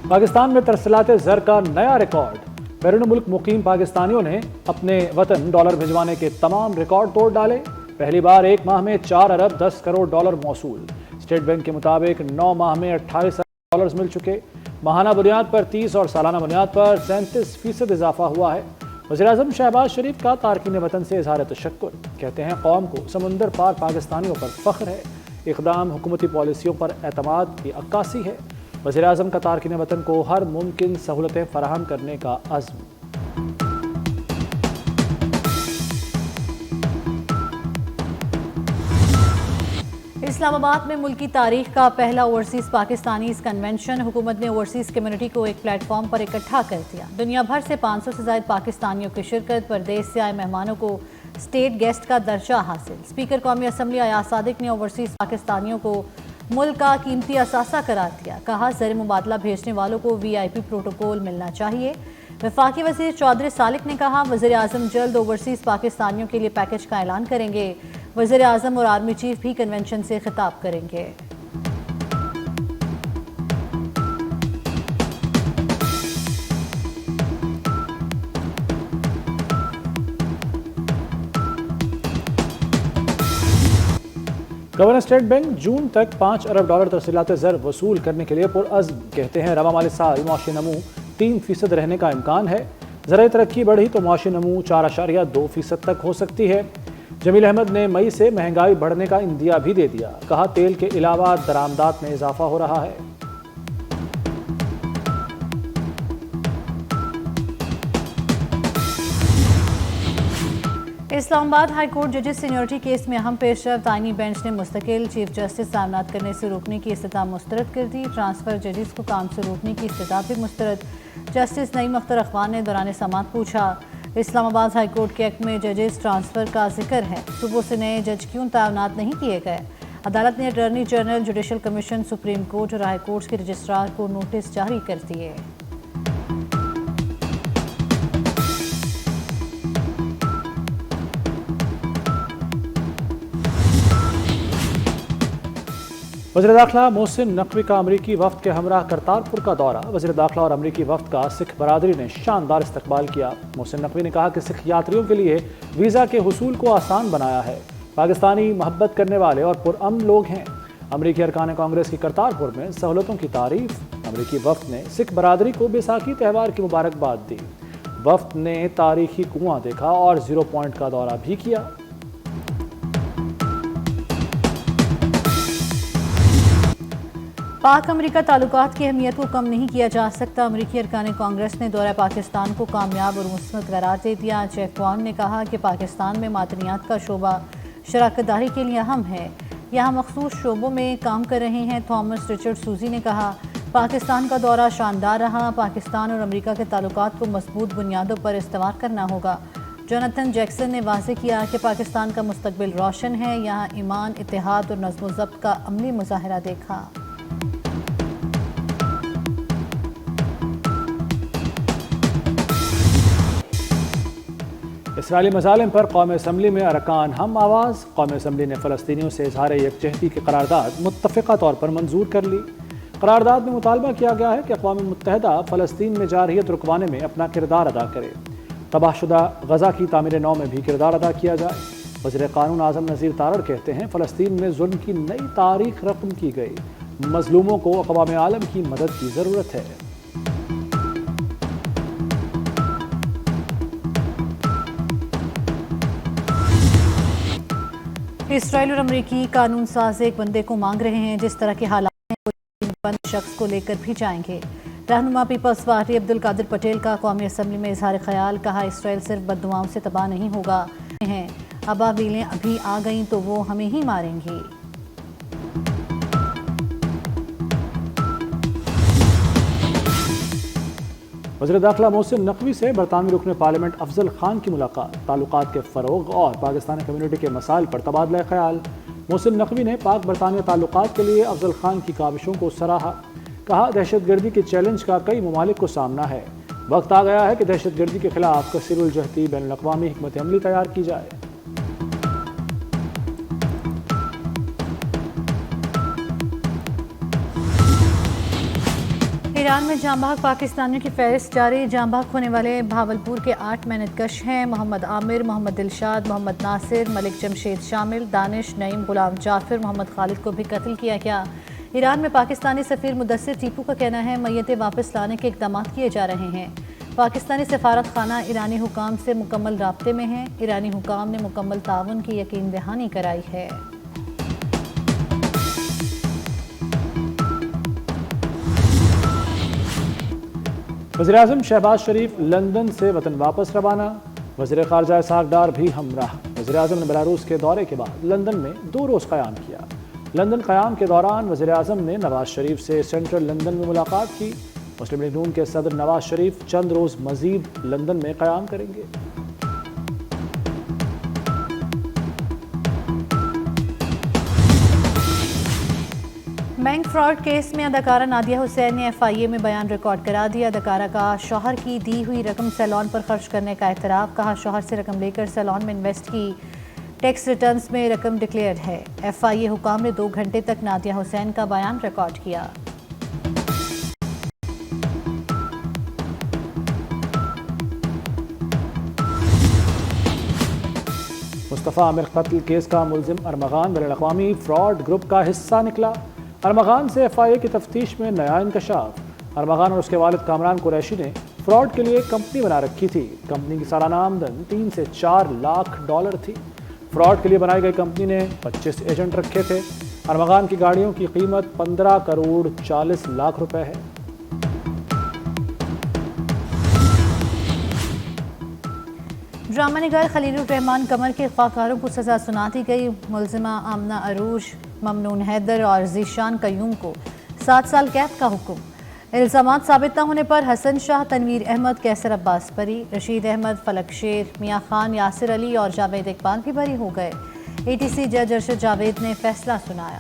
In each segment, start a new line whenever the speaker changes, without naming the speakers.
پاکستان میں ترسیلات زر کا نیا ریکارڈ۔ بیرون ملک مقیم پاکستانیوں نے اپنے وطن ڈالر بھجوانے کے تمام ریکارڈ توڑ ڈالے۔ پہلی بار ایک ماہ میں 4 ارب 10 کروڑ ڈالر موصول۔ اسٹیٹ بینک کے مطابق 9 ماہ میں 28 ارب ڈالرز مل چکے۔ ماہانہ بنیاد پر 30 اور سالانہ بنیاد پر 37% اضافہ ہوا ہے۔ وزیراعظم شہباز شریف کا تارکین وطن سے اظہار تشکر، کہتے ہیں قوم کو سمندر پار پاکستانیوں پر فخر ہے۔ اقدام حکومتی پالیسیوں پر اعتماد کی عکاسی ہے۔ وزیراعظم کا تارکین وطن کو ہر ممکن سہولتیں فراہم کرنے کا عزم۔
اسلام آباد میں ملکی تاریخ کا پہلا اوورسیز پاکستانیز کنونشن۔ حکومت نے اوورسیز کمیونٹی کو ایک پلیٹ فارم پر اکٹھا کر دیا۔ دنیا بھر سے 500 سے زائد پاکستانیوں کی شرکت، پردیس سے آئے مہمانوں کو اسٹیٹ گیسٹ کا درجہ حاصل۔ اسپیکر قومی اسمبلی ایاز صادق نے اوورسیز پاکستانیوں کو ملک کا قیمتی اثاثہ قرار دیا۔ کہا زر مبادلہ بھیجنے والوں کو VIP پروٹوکول ملنا چاہیے۔ وفاقی وزیر چودھری سالک نے کہا وزیر اعظم جلد اوورسیز پاکستانیوں کے لیے پیکج کا اعلان کریں گے۔ وزیر اعظم اور آرمی چیف بھی کنونشن سے خطاب کریں گے۔
گورنر اسٹیٹ بینک جون تک 5 ارب ڈالر ترسیلات زر وصول کرنے کے لیے پرعزم، کہتے ہیں رواں مالی سال معاشی نمو 3% رہنے کا امکان ہے۔ زرعی ترقی بڑھی تو معاشی نمو 4.2% تک ہو سکتی ہے۔ جمیل احمد نے مئی سے مہنگائی بڑھنے کا اندیا بھی دے دیا، کہا تیل کے علاوہ درآمدات میں اضافہ ہو رہا ہے۔
اسلام آباد ہائی کورٹ ججز سینیورٹی کیس میں اہم پیش رفت۔ آئینی بینچ نے مستقل چیف جسٹس تعینات کرنے سے روکنے کی استدعا مسترد کر دی۔ ٹرانسفر ججز کو کام سے روکنے کی استدعا بھی مسترد۔ جسٹس نعیم اختر اخوان نے دوران سماعت پوچھا اسلام آباد ہائی کورٹ کے ایکٹ میں ججز ٹرانسفر کا ذکر ہے، صوبوں سے نئے جج کیوں تعینات نہیں کیے گئے؟ عدالت نے attorney general, judicial commission, supreme court اور ہائی کورٹس کے رجسٹرار کو نوٹس جاری کر دیے۔
وزیر داخلہ محسن نقوی کا امریکی وفد کے ہمراہ کرتارپور کا دورہ۔ وزیر داخلہ اور امریکی وفد کا سکھ برادری نے شاندار استقبال کیا۔ محسن نقوی نے کہا کہ سکھ یاتریوں کے لیے ویزا کے حصول کو آسان بنایا ہے۔ پاکستانی محبت کرنے والے اور پرامن لوگ ہیں۔ امریکی ارکان کانگریس کی کرتارپور میں سہولتوں کی تعریف۔ امریکی وفد نے سکھ برادری کو بیساکھی تہوار کی مبارکباد دی۔ وفد نے تاریخی کنواں دیکھا اور 0 پوائنٹ کا دورہ بھی کیا۔
پاک امریکہ تعلقات کی اہمیت کو کم نہیں کیا جا سکتا۔ امریکی ارکان کانگریس نے دورہ پاکستان کو کامیاب اور مثبت قرار دے دیا۔ جیف وان نے کہا کہ پاکستان میں معدنیات کا شعبہ شراکت داری کے لیے اہم ہے، یہاں مخصوص شعبوں میں کام کر رہے ہیں۔ تھامس رچرڈ سوزی نے کہا پاکستان کا دورہ شاندار رہا، پاکستان اور امریکہ کے تعلقات کو مضبوط بنیادوں پر استوار کرنا ہوگا۔ جوناتھن جیکسن نے واضح کیا کہ پاکستان کا مستقبل روشن ہے، یہاں ایمان، اتحاد اور نظم و ضبط کا عملی مظاہرہ دیکھا۔
اسرائیلی مظالم پر قومی اسمبلی میں ارکان ہم آواز۔ قومی اسمبلی نے فلسطینیوں سے اظہار یکجہتی کی قرارداد متفقہ طور پر منظور کر لی۔ قرارداد میں مطالبہ کیا گیا ہے کہ اقوام متحدہ فلسطین میں جارحیت رکوانے میں اپنا کردار ادا کرے۔ تباہ شدہ غزہ کی تعمیر نو میں بھی کردار ادا کیا جائے۔ وزیر قانون اعظم نذیر تارڑ کہتے ہیں فلسطین میں ظلم کی نئی تاریخ رقم کی گئی، مظلوموں کو اقوام عالم کی مدد کی ضرورت ہے۔
اسرائیل اور امریکی قانون ساز ایک بندے کو مانگ رہے ہیں، جس طرح کے حالات ہیں وہ بند شخص کو لے کر بھی جائیں گے۔ رہنما پیپلز پارٹی عبدالقادر پٹیل کا قومی اسمبلی میں اظہار خیال، کہا اسرائیل صرف بد دعاؤں سے تباہ نہیں ہوگا، ابابیلیں ابھی آ گئیں تو وہ ہمیں ہی ماریں گی۔
وزیر داخلہ محسن نقوی سے برطانوی رکن پارلیمنٹ افضل خان کی ملاقات۔ تعلقات کے فروغ اور پاکستانی کمیونٹی کے مسائل پر تبادلہ خیال۔ محسن نقوی نے پاک برطانیہ تعلقات کے لیے افضل خان کی کاوشوں کو سراہا، کہا دہشت گردی کے چیلنج کا کئی ممالک کو سامنا ہے، وقت آ گیا ہے کہ دہشت گردی کے خلاف کثیر الجہتی بین الاقوامی حکمت عملی تیار کی جائے۔
ایران میں جاں بحق پاکستانیوں کی فہرست جاری. جاں بحق ہونے والے بھاولپور کے 8 محنت کش ہیں. محمد عامر، محمد دلشاد، محمد ناصر، ملک جمشید شامل. دانش، نعیم، غلام جعفر، محمد خالد کو بھی قتل کیا گیا. ایران میں پاکستانی سفیر مدثر ٹیپو کا کہنا ہے میتیں واپس لانے کے اقدامات کیے جا رہے ہیں. پاکستانی سفارت خانہ ایرانی حکام سے مکمل رابطے میں ہے. ایرانی حکام نے مکمل تعاون کی یقین دہانی کرائی ہے.
وزیراعظم شہباز شریف لندن سے وطن واپس روانہ. وزیر خارجہ اسحاق ڈار بھی ہمراہ. وزیراعظم نے بیلاروس کے دورے کے بعد لندن میں 2 روز قیام کیا. لندن قیام کے دوران وزیراعظم نے نواز شریف سے سینٹرل لندن میں ملاقات کی. مسلم لیگ نون کے صدر نواز شریف چند روز مزید لندن میں قیام کریں گے.
بینک فراڈ کیس میں اداکارہ نادیہ حسین نے ایف آئی اے میں بیان ریکارڈ کرا دیا. اداکارہ کا شوہر کی دی ہوئی رقم سیلون پر خرچ کرنے کا اعتراف. کہا شوہر سے رقم لے کر سیلون میں انویسٹ کی. ٹیکس ریٹرنز میں رقم ڈکلیئرڈ ہے. ایف آئی اے حکام نے 2 گھنٹے تک نادیہ حسین کا بیان ریکارڈ کیا.
مصطفیٰ عامر قتل کیس کا ملزم ارمغان بین الاقوامی فراڈ گروپ کا حصہ نکلا. ارمغان سے ایف آئی اے کی تفتیش میں نیا انکشاف. ارمغان اور اس کے والد کامران قریشی نے فراڈ کے لیے کمپنی بنا رکھی تھی. کمپنی کی سالانہ آمدن 3 سے 4 لاکھ ڈالر تھی. فراڈ کے لیے بنائی گئی کمپنی نے 25 ایجنٹ رکھے تھے. ارمغان کی گاڑیوں کی قیمت 15 کروڑ 40 لاکھ روپے ہے.
ڈرامہ نگار خلیل الرحمان قمر کے اغواکاروں کو سزا سنا دی گئی. ملزمہ آمنہ عروج، ممنون حیدر اور ذیشان قیوم کو 7 سال قید کا حکم. الزامات ثابت نہ ہونے پر حسن شاہ، تنویر احمد، کیسر عباس بری. رشید احمد، فلک شیر، میاں خان، یاسر علی اور جاوید اقبال بھی بری ہو گئے. اے ٹی سی جج ارشد جاوید نے فیصلہ سنایا.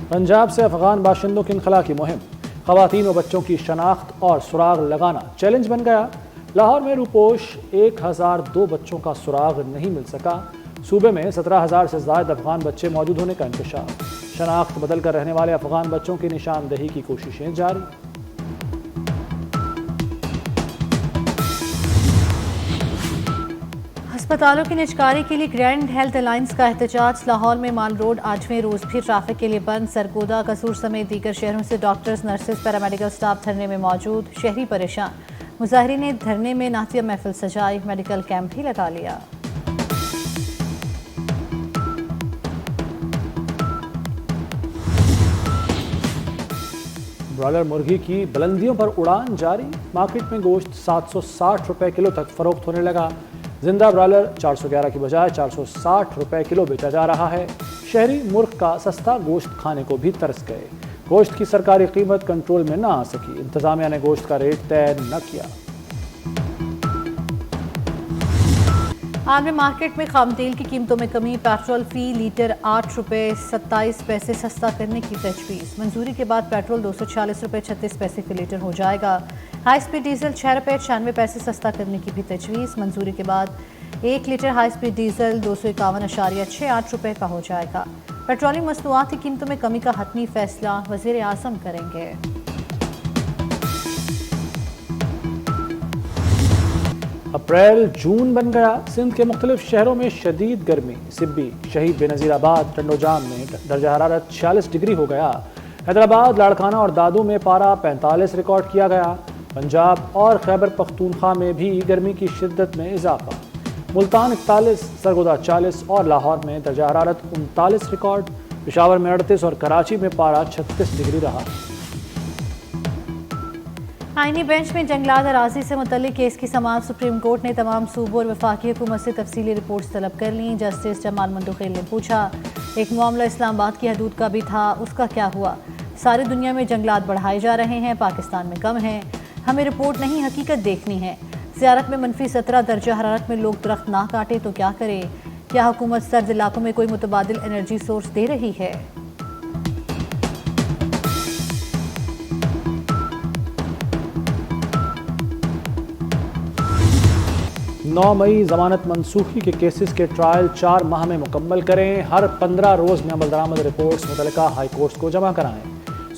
پنجاب سے افغان باشندوں کی انخلا کی مہم. خواتین و بچوں کی شناخت اور سراغ لگانا چیلنج بن گیا. لاہور میں روپوش 1002 بچوں کا سراغ نہیں مل سکا. صوبے میں 17,000 سے زائد افغان بچے موجود ہونے کا انکشاف. شناخت بدل کر رہنے والے افغان بچوں کی نشاندہی کی کوششیں جاری.
ہسپتالوں کی نجکاری کے لیے گرینڈ ہیلتھ الائنس کا احتجاج. لاہور میں مال روڈ 8ویں روز بھی ٹریفک کے لیے بند. سرگودا، قصور سمیت دیگر شہروں سے ڈاکٹرز، نرسز، پیرامیڈیکل سٹاف دھرنے میں موجود. شہری پریشان. مظاہرین نے دھرنے میں نعتیہ محفل سجائی. میڈیکل کیمپ بھی لگا لیا.
برالر مرغی کی بلندیوں پر اڑان جاری. مارکیٹ میں گوشت 760 روپے کلو تک فروخت ہونے لگا. زندہ برالر 411 کی بجائے 460 روپے کلو بیچا جا رہا ہے. شہری مرغ کا سستا گوشت کھانے کو بھی ترس گئے. گوشت کی سرکاری قیمت کنٹرول میں نہ آ سکی. انتظامیہ نے گوشت کا ریٹ طے نہ کیا.
عالمی مارکیٹ میں خام تیل کی قیمتوں میں کمی. پیٹرول فی لیٹر 8 روپے 27 پیسے سستا کرنے کی تجویز. منظوری کے بعد پیٹرول 246 روپے 36 پیسے فی لیٹر ہو جائے گا. ہائی سپیڈ ڈیزل 6 روپے 96 پیسے سستا کرنے کی بھی تجویز. منظوری کے بعد 1 لیٹر ہائی سپیڈ ڈیزل 251.68 روپے کا ہو جائے گا. پیٹرولیم مصنوعات کی قیمتوں میں کمی کا حتمی فیصلہ وزیر اعظم کریں گے.
اپریل جون بن گیا. سندھ کے مختلف شہروں میں شدید گرمی. سبی، شہید بے نظیر آباد، ٹنڈو جام میں درجہ حرارت 46 ڈگری ہو گیا. حیدرآباد، لاڑکانہ اور دادو میں پارہ 45 ریکارڈ کیا گیا. پنجاب اور خیبر پختونخوا میں بھی گرمی کی شدت میں اضافہ. ملتان 41، سرگودا 40 اور لاہور میں درجہ حرارت 39 ریکارڈ. پشاور میں 38 اور کراچی میں پارہ 36 ڈگری رہا.
آئینی بینچ میں جنگلات اراضی سے متعلق کیس کی سماعت. سپریم کورٹ نے تمام صوبوں اور وفاقی حکومت سے تفصیلی رپورٹس طلب کر لیں. جسٹس جمال مندوخیل نے پوچھا، ایک معاملہ اسلام آباد کی حدود کا بھی تھا، اس کا کیا ہوا؟ ساری دنیا میں جنگلات بڑھائے جا رہے ہیں، پاکستان میں کم ہیں. ہمیں رپورٹ نہیں، حقیقت دیکھنی ہے. زیارت میں -17 درجہ حرارت میں لوگ درخت نہ کاٹے تو کیا کرے؟ کیا حکومت سرد علاقوں میں کوئی متبادل انرجی سورس دے رہی ہے؟
9 مئی ضمانت منسوخی کے کیسز کے ٹرائل 4 ماہ میں مکمل کریں. ہر 15 روز میں عمل درآمد رپورٹس متعلقہ ہائی کورٹس کو جمع کرائیں.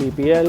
PPL,